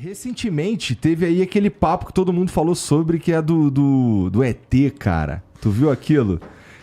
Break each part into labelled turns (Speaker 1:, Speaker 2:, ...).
Speaker 1: Recentemente teve aí aquele papo que todo mundo falou sobre, que é do ET, cara. Tu viu aquilo?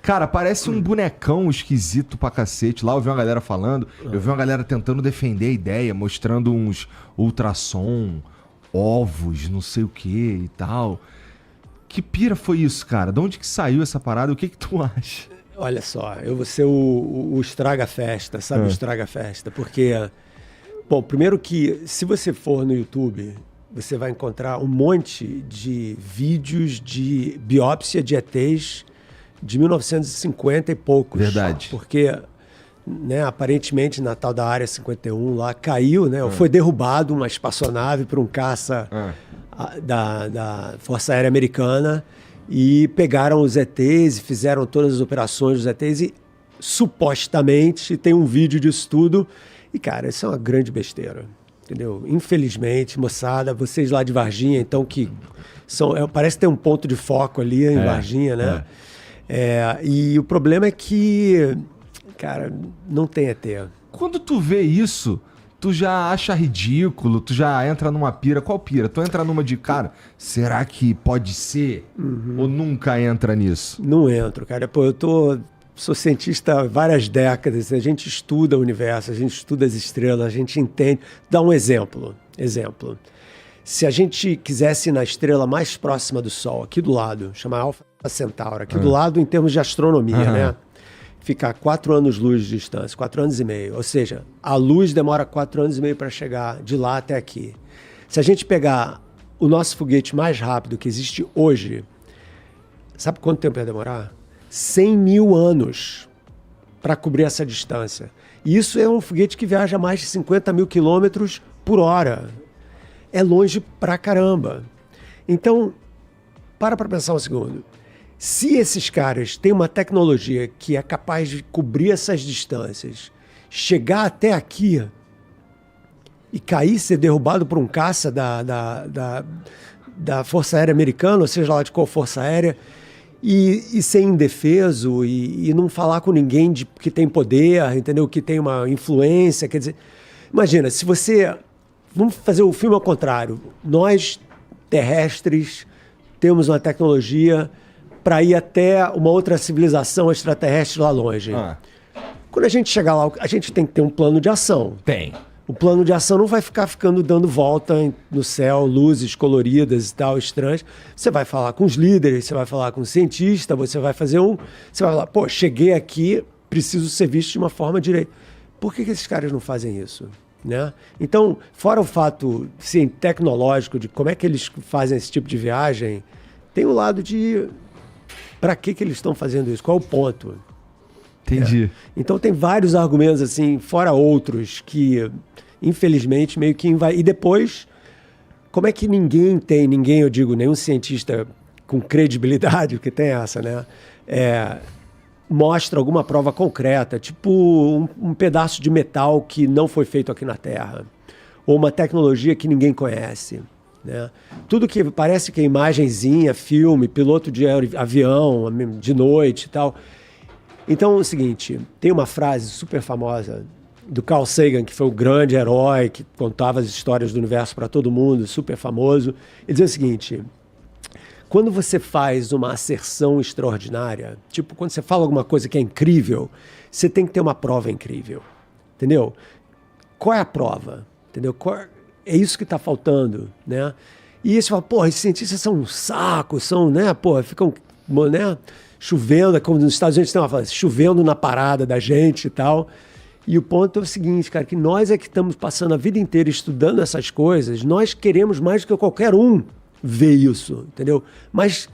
Speaker 1: Cara, parece um bonecão esquisito pra cacete. Lá eu vi uma galera falando, eu vi uma galera tentando defender a ideia, mostrando uns ultrassom, ovos, não sei o que e tal. Que pira foi isso, cara? De onde que saiu essa parada? O que que tu acha?
Speaker 2: Olha só, eu vou ser o estraga-festa, sabe o estraga-festa? Porque, bom, primeiro que se você for no YouTube, você vai encontrar um monte de vídeos de biópsia de ETs de 1950 e poucos.
Speaker 1: Verdade.
Speaker 2: Porque, né, aparentemente, na tal da Área 51 lá, caiu, né? Ou foi derrubado uma espaçonave por um caça da Força Aérea Americana e pegaram os ETs e fizeram todas as operações dos ETs e, supostamente, tem um vídeo disso tudo. E, cara, isso é uma grande besteira, entendeu? Infelizmente, moçada, vocês lá de Varginha, então, que parece ter um ponto de foco ali em Varginha, né? E o problema é que, cara, não tem ET.
Speaker 1: Quando tu vê isso, tu já acha ridículo, tu já entra numa pira. Qual pira? Tu entra numa de, cara, será que pode ser? Ou nunca entra nisso?
Speaker 2: Não entro, cara. Pô, sou cientista há várias décadas, a gente estuda o universo, a gente estuda as estrelas, a gente entende. Dá um exemplo. Se a gente quisesse ir na estrela mais próxima do Sol, aqui do lado, chama Alfa Centauri, aqui do lado em termos de astronomia, né? Fica a 4 anos-luz de distância, 4 anos e meio. Ou seja, a luz demora 4 anos e meio para chegar de lá até aqui. Se a gente pegar o nosso foguete mais rápido que existe hoje, sabe quanto tempo ia demorar? 100 mil anos para cobrir essa distância. E isso é um foguete que viaja mais de 50 mil quilômetros por hora. É longe pra caramba. Então, para pensar um segundo. Se esses caras têm uma tecnologia que é capaz de cobrir essas distâncias, chegar até aqui e cair, ser derrubado por um caça da Força Aérea Americana, ou seja lá de qual Força Aérea, e ser indefeso e não falar com ninguém que tem poder, entendeu? Que tem uma influência, quer dizer... Imagina, se você... Vamos fazer o filme ao contrário. Nós, terrestres, temos uma tecnologia para ir até uma outra civilização extraterrestre lá longe. Quando a gente chegar lá, a gente tem que ter um plano de ação.
Speaker 1: Tem.
Speaker 2: O plano de ação não vai ficando dando volta no céu, luzes coloridas e tal, estranhas. Você vai falar com os líderes, você vai falar com o cientista, você vai falar, pô, cheguei aqui, preciso ser visto de uma forma direita. Por que esses caras não fazem isso? Né? Então, fora o fato sim, tecnológico de como é que eles fazem esse tipo de viagem, tem o lado de para que eles estão fazendo isso, qual é o ponto?
Speaker 1: Entendi.
Speaker 2: Então tem vários argumentos assim, fora outros, que infelizmente meio que E depois, como é que ninguém, eu digo, nenhum cientista com credibilidade, que tem essa, né? Mostra alguma prova concreta, tipo um pedaço de metal que não foi feito aqui na Terra, ou uma tecnologia que ninguém conhece, né? Tudo que parece que é imagenzinha, filme, piloto de avião, de noite e tal. Então é o seguinte, tem uma frase super famosa do Carl Sagan, que foi o grande herói, que contava as histórias do universo para todo mundo, super famoso. Ele dizia o seguinte... Quando você faz uma asserção extraordinária, tipo, quando você fala alguma coisa que é incrível, você tem que ter uma prova incrível, entendeu? Qual é a prova? Entendeu? É isso que está faltando, né? E aí você fala, porra, esses cientistas são um saco, né? Porra, ficam, né? Chovendo, como nos Estados Unidos tem uma frase, chovendo na parada da gente e tal. E o ponto é o seguinte, cara, que nós é que estamos passando a vida inteira estudando essas coisas, nós queremos mais do que qualquer um ver isso, entendeu? Mas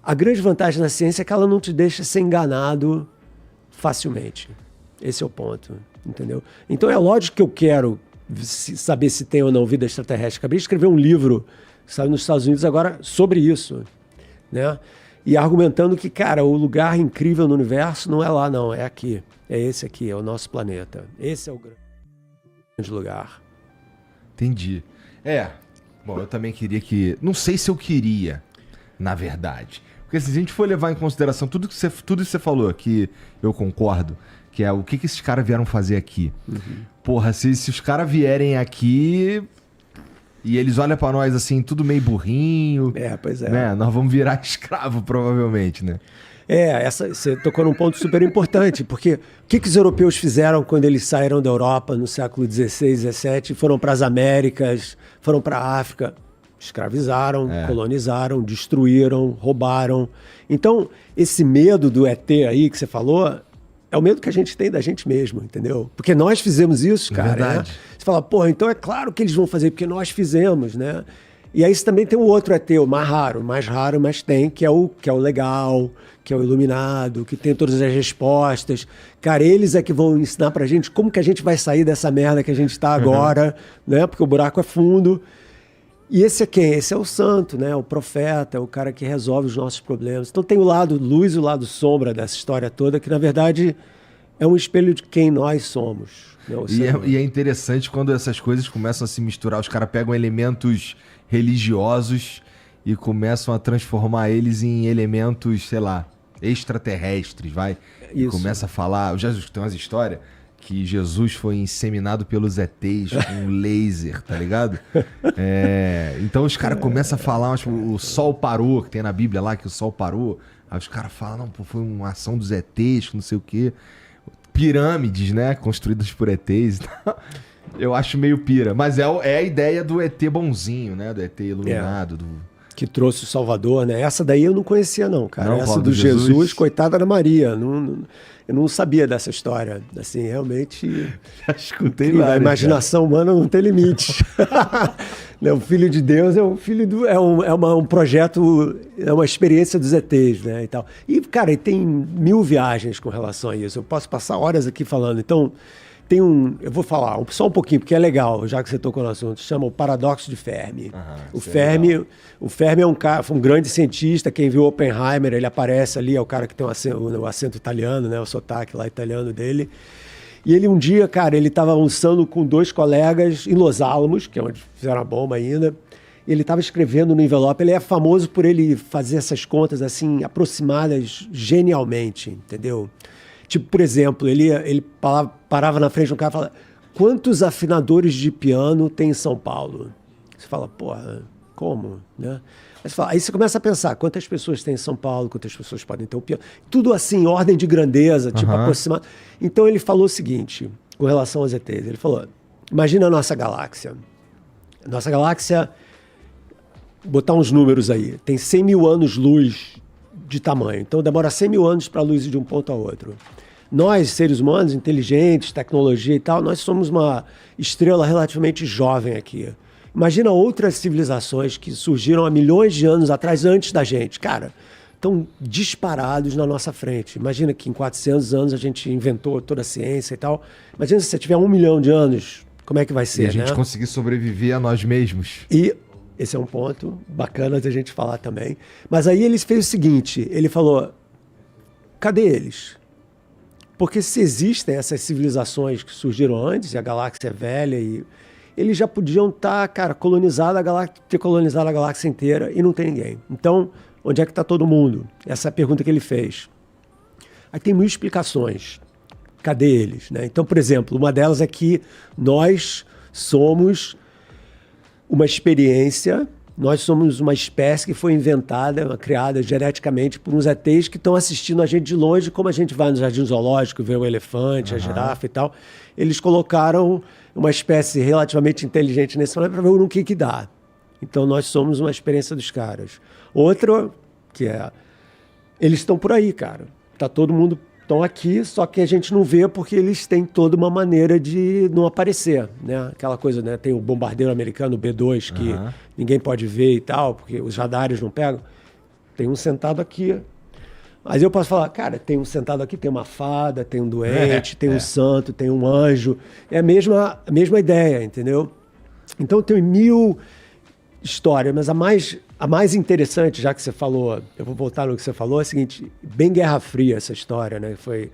Speaker 2: a grande vantagem da ciência é que ela não te deixa ser enganado facilmente. Esse é o ponto, entendeu? Então é lógico que eu quero saber se tem ou não vida extraterrestre. Acabei de escrever um livro, saiu nos Estados Unidos agora, sobre isso, né? E argumentando que, cara, o lugar incrível no universo não é lá, não, é aqui. É esse aqui, é o nosso planeta. Esse é o grande lugar.
Speaker 1: Entendi. Bom, eu também queria que... Não sei se eu queria, na verdade. Porque se a gente for levar em consideração tudo isso que você falou, que eu concordo, que é o que esses caras vieram fazer aqui. Porra, se os caras vierem aqui E eles olham pra nós assim, tudo meio burrinho.
Speaker 2: Pois é.
Speaker 1: Né? Nós vamos virar escravo, provavelmente, né?
Speaker 2: Você tocou num ponto super importante, porque o que os europeus fizeram quando eles saíram da Europa no século XVI, XVII, foram para as Américas, foram para a África, escravizaram, colonizaram, destruíram, roubaram. Então, esse medo do ET aí que você falou, é o medo que a gente tem da gente mesmo, entendeu? Porque nós fizemos isso, cara.
Speaker 1: Verdade.
Speaker 2: Né? Você fala, porra, então é claro que eles vão fazer, porque nós fizemos, né? E aí você também tem o outro ET, o mais raro, mas tem, que é o legal, que é o iluminado, que tem todas as respostas. Cara, eles é que vão ensinar pra gente como que a gente vai sair dessa merda que a gente tá agora, né? Porque o buraco é fundo. E esse é quem? Esse é o santo, né? O profeta, o cara que resolve os nossos problemas. Então tem o lado luz e o lado sombra dessa história toda, que na verdade é um espelho de quem nós somos. Né?
Speaker 1: E é interessante quando essas coisas começam a se misturar. Os caras pegam elementos religiosos e começam a transformar eles em elementos, sei lá, extraterrestres, vai? E começa a falar... Já tem umas histórias que Jesus foi inseminado pelos ETs com um laser, tá ligado? Então os caras começam a falar, tipo, o sol parou, que tem na Bíblia lá, que o sol parou. Aí os caras falam, não, pô, foi uma ação dos ETs, não sei o quê. Pirâmides, né? Construídas por ETs e tal. Eu acho meio pira. Mas é a ideia do ET bonzinho, né? Do ET iluminado.
Speaker 2: Que trouxe o Salvador, né? Essa daí eu não conhecia, não, cara.
Speaker 1: Não,
Speaker 2: essa do Jesus, coitada da Maria. Eu não sabia dessa história. Assim, realmente...
Speaker 1: Já escutei lá.
Speaker 2: A imaginação humana não tem limite. O Filho de Deus é um projeto, é uma experiência dos ETs, né? E tal. E, cara, tem 1000 viagens com relação a isso. Eu posso passar horas aqui falando. Então... eu vou falar só um pouquinho, porque é legal, já que você tocou no assunto, chama o paradoxo de Fermi. O Fermi é foi um grande cientista, quem viu Oppenheimer, ele aparece ali, é o cara que tem o acento italiano, né, o sotaque lá italiano dele. E ele um dia, cara, ele estava almoçando com 2 colegas em Los Alamos, que é onde fizeram a bomba ainda, e ele estava escrevendo no envelope. Ele é famoso por ele fazer essas contas assim, aproximadas genialmente, entendeu? Tipo, por exemplo, ele parava na frente de um cara e falava: quantos afinadores de piano tem em São Paulo? Você fala, porra, como? Né? Aí você começa a pensar, quantas pessoas tem em São Paulo, quantas pessoas podem ter um piano? Tudo assim, ordem de grandeza, tipo, aproximado. Então ele falou o seguinte, com relação aos ETs, ele falou, imagina a nossa galáxia. Nossa galáxia, botar uns números aí, tem 100 mil anos-luz de tamanho. Então demora 100 mil anos para a luz ir de um ponto a outro. Nós, seres humanos, inteligentes, tecnologia e tal, nós somos uma estrela relativamente jovem aqui. Imagina outras civilizações que surgiram há milhões de anos atrás, antes da gente. Cara, estão disparados na nossa frente. Imagina que em 400 anos a gente inventou toda a ciência e tal. Imagina se você tiver 1 milhão de anos, como é que vai ser,
Speaker 1: e a gente conseguir sobreviver a nós mesmos.
Speaker 2: E esse é um ponto bacana de a gente falar também. Mas aí ele fez o seguinte, ele falou, cadê eles? Porque se existem essas civilizações que surgiram antes, e a galáxia é velha, e eles já podiam estar, cara, ter colonizado a galáxia inteira e não tem ninguém. Então, onde é que está todo mundo? Essa é a pergunta que ele fez. Aí tem 1000 explicações. Cadê eles? Né? Então, por exemplo, uma delas é que nós somos uma experiência, nós somos uma espécie que foi inventada, criada geneticamente por uns ETs que estão assistindo a gente de longe, como a gente vai no jardim zoológico, vê o elefante, a girafa e tal. Eles colocaram uma espécie relativamente inteligente nesse planeta para ver no que dá. Então nós somos uma experiência dos caras. Outra, que é, eles estão por aí, cara. Tá todo mundo estão aqui, só que a gente não vê porque eles têm toda uma maneira de não aparecer, né? Aquela coisa, né? Tem o bombardeiro americano, o B-2, que ninguém pode ver e tal, porque os radares não pegam. Tem um sentado aqui. Mas eu posso falar, cara, tem um sentado aqui, tem uma fada, tem um doente, tem um santo, tem um anjo. É a mesma ideia, entendeu? Então tem 1000 histórias, mas a mais interessante, já que você falou, eu vou voltar no que você falou, é o seguinte, bem Guerra Fria essa história, né? Foi o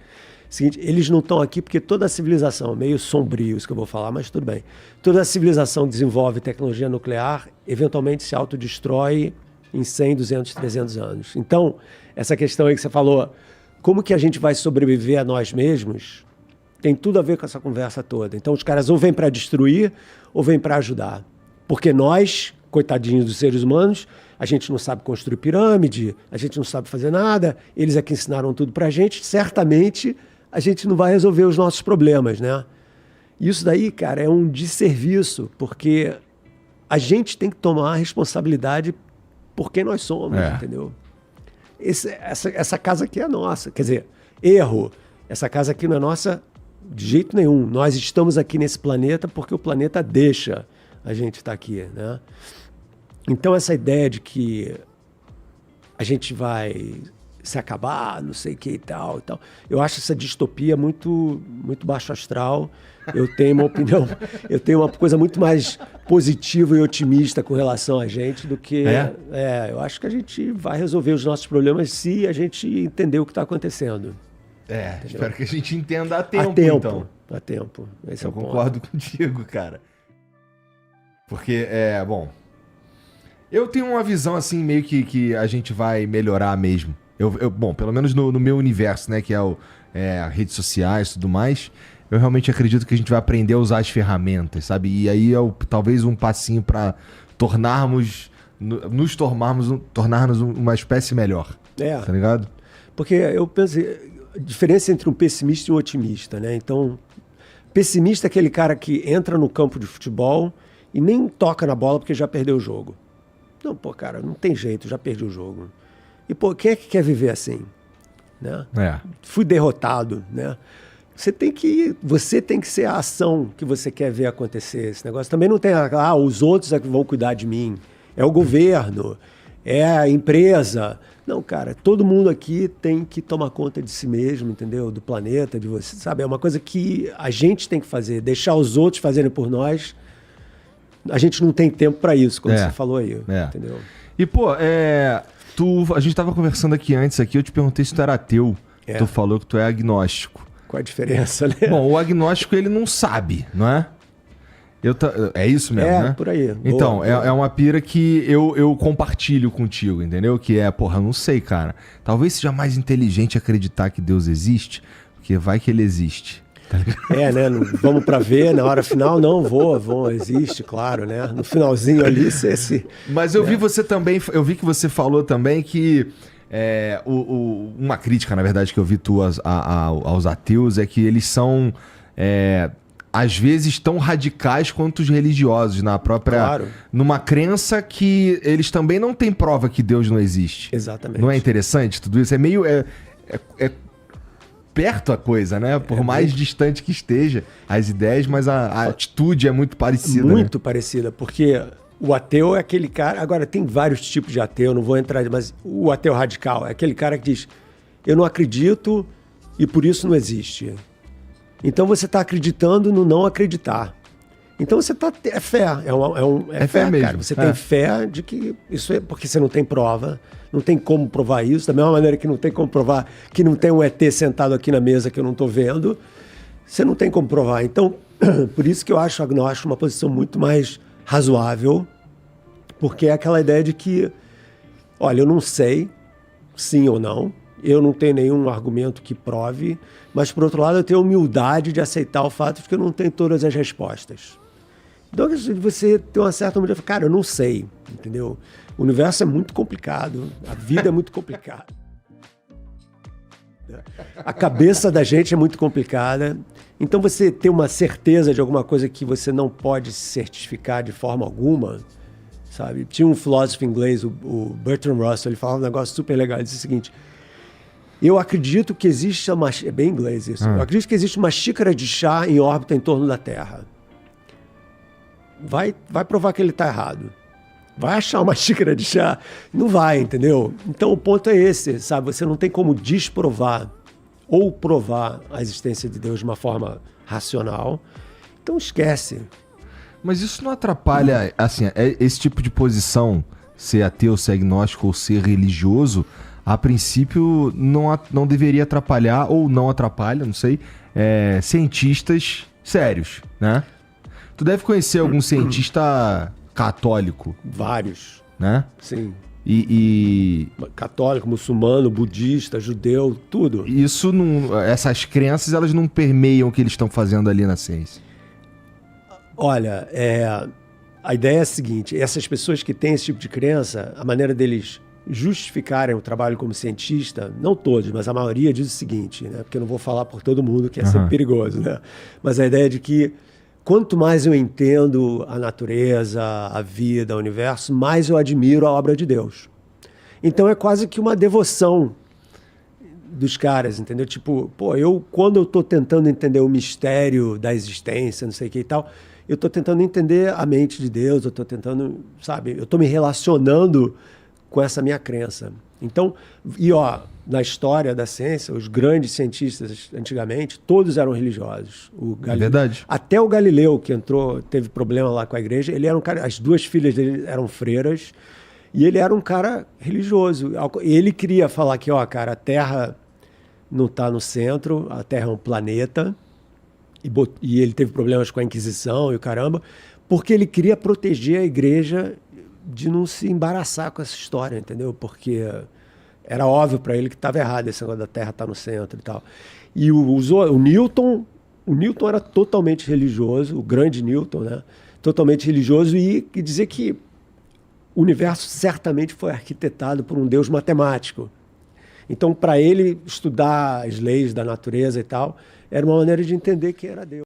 Speaker 2: seguinte, eles não estão aqui porque toda a civilização, meio sombrio isso que eu vou falar, mas tudo bem. Toda a civilização desenvolve tecnologia nuclear, eventualmente se autodestrói em 100, 200, 300 anos. Então, essa questão aí que você falou, como que a gente vai sobreviver a nós mesmos, tem tudo a ver com essa conversa toda. Então, os caras ou vêm para destruir ou vêm para ajudar. Porque nós, coitadinhos dos seres humanos, a gente não sabe construir pirâmide, a gente não sabe fazer nada, eles é que ensinaram tudo pra gente, certamente a gente não vai resolver os nossos problemas, né? Isso daí, cara, é um desserviço, porque a gente tem que tomar a responsabilidade por quem nós somos, entendeu? Essa casa aqui é nossa. Quer dizer, erro. Essa casa aqui não é nossa de jeito nenhum. Nós estamos aqui nesse planeta porque o planeta deixa a gente estar aqui, né? Então, essa ideia de que a gente vai se acabar, não sei o que e tal, eu acho essa distopia muito, muito baixo astral. Eu tenho uma opinião, eu tenho uma coisa muito mais positiva e otimista com relação a gente do que... eu acho que a gente vai resolver os nossos problemas se a gente entender o que está acontecendo.
Speaker 1: Entendeu? Espero que a gente entenda a tempo, então.
Speaker 2: A tempo. Esse
Speaker 1: eu
Speaker 2: é o
Speaker 1: concordo contigo, cara. Porque, bom... Eu tenho uma visão, assim, meio que a gente vai melhorar mesmo. Bom, pelo menos no meu universo, né? Que é redes sociais e tudo mais. Eu realmente acredito que a gente vai aprender a usar as ferramentas, sabe? E aí talvez um passinho para tornarmos uma espécie melhor. Tá ligado?
Speaker 2: Porque eu penso... A diferença entre um pessimista e um otimista, né? Então, pessimista é aquele cara que entra no campo de futebol e nem toca na bola porque já perdeu o jogo. Não, pô, cara, não tem jeito, já perdi o jogo. E, pô, quem é que quer viver assim? Né? Fui derrotado, né? Você tem que ser a ação que você quer ver acontecer. Esse negócio também não tem, os outros é que vão cuidar de mim. É o governo, é a empresa. Não, cara, todo mundo aqui tem que tomar conta de si mesmo, entendeu? Do planeta, de você, sabe? É uma coisa que a gente tem que fazer, deixar os outros fazerem por nós. A gente não tem tempo para isso, como você falou aí, entendeu?
Speaker 1: E, pô, a gente tava conversando aqui antes, eu te perguntei se tu era ateu. Tu falou que tu é agnóstico.
Speaker 2: Qual a diferença, né?
Speaker 1: Bom, o agnóstico, ele não sabe, não é? É isso mesmo, né?
Speaker 2: Por aí.
Speaker 1: Então, boa. É uma pira que eu compartilho contigo, entendeu? Que eu não sei, cara. Talvez seja mais inteligente acreditar que Deus existe, porque vai que ele existe.
Speaker 2: Né? Vamos pra ver, na hora final, não, existe, claro, né? No finalzinho ali,
Speaker 1: Mas eu vi você também, eu vi que você falou também que uma crítica, na verdade, que eu vi tu aos ateus é que eles são, às vezes, tão radicais quanto os religiosos na própria...
Speaker 2: Claro.
Speaker 1: Numa crença que eles também não têm prova que Deus não existe.
Speaker 2: Exatamente.
Speaker 1: Não é interessante tudo isso? É meio... perto a coisa, né? Por mais distante que esteja as ideias, mas a atitude é muito parecida.
Speaker 2: Muito parecida, porque o ateu é aquele cara... Agora, tem vários tipos de ateu, não vou entrar... Mas o ateu radical é aquele cara que diz: eu não acredito e por isso não existe. Então você está acreditando no não acreditar. Então você está... É fé. É
Speaker 1: fé mesmo.
Speaker 2: Cara. Você tem fé de que isso é... Porque você não tem prova. Não tem como provar isso. Da mesma maneira que não tem como provar que não tem um ET sentado aqui na mesa que eu não estou vendo. Você não tem como provar. Então, por isso que eu acho o agnóstico uma posição muito mais razoável. Porque é aquela ideia de que, olha, eu não sei, sim ou não. Eu não tenho nenhum argumento que prove. Mas, por outro lado, eu tenho humildade de aceitar o fato de que eu não tenho todas as respostas. Então, você tem uma certa humildade. Cara, eu não sei, entendeu? O universo é muito complicado, a vida é muito complicada. A cabeça da gente é muito complicada. Então, você ter uma certeza de alguma coisa que você não pode certificar de forma alguma, sabe? Tinha um filósofo inglês, o Bertrand Russell, ele falava um negócio super legal. Ele disse o seguinte: eu acredito que existe uma... É bem inglês isso. Eu acredito que existe uma xícara de chá em órbita em torno da Terra. Vai provar que ele está errado. Vai achar uma xícara de chá? Não vai, entendeu? Então o ponto é esse, sabe? Você não tem como desprovar ou provar a existência de Deus de uma forma racional. Então esquece.
Speaker 1: Mas isso não atrapalha, assim, esse tipo de posição, ser ateu, ser agnóstico ou ser religioso, a princípio não deveria atrapalhar, ou não atrapalha, não sei, cientistas sérios, né? Tu deve conhecer algum cientista católico.
Speaker 2: Vários.
Speaker 1: Né?
Speaker 2: Sim.
Speaker 1: Católico, muçulmano, budista, judeu, tudo. Essas crenças, elas não permeiam o que eles estão fazendo ali na ciência.
Speaker 2: Olha, A ideia é a seguinte, essas pessoas que têm esse tipo de crença, a maneira deles justificarem o trabalho como cientista, não todos, mas a maioria diz o seguinte, né? Porque eu não vou falar por todo mundo, que é sempre perigoso, né? Mas a ideia é de que quanto mais eu entendo a natureza, a vida, o universo, mais eu admiro a obra de Deus. Então é quase que uma devoção dos caras, entendeu? Tipo, quando eu tô tentando entender o mistério da existência, não sei o que e tal, eu tô tentando entender a mente de Deus, eu tô tentando, sabe? Eu tô me relacionando com essa minha crença. Então, na história da ciência, os grandes cientistas antigamente, todos eram religiosos.
Speaker 1: É verdade.
Speaker 2: Até o Galileu, que teve problema lá com a igreja, ele era um cara, as duas filhas dele eram freiras, e ele era um cara religioso. E ele queria falar que, cara, a Terra não está no centro, a Terra é um planeta, e ele teve problemas com a Inquisição e o caramba, porque ele queria proteger a igreja de não se embaraçar com essa história, entendeu? Porque era óbvio para ele que estava errado esse negócio da Terra estar no centro e tal. E o Newton era totalmente religioso, o grande Newton, né? Totalmente religioso, e dizia que o universo certamente foi arquitetado por um Deus matemático. Então, para ele, estudar as leis da natureza e tal, era uma maneira de entender que era Deus.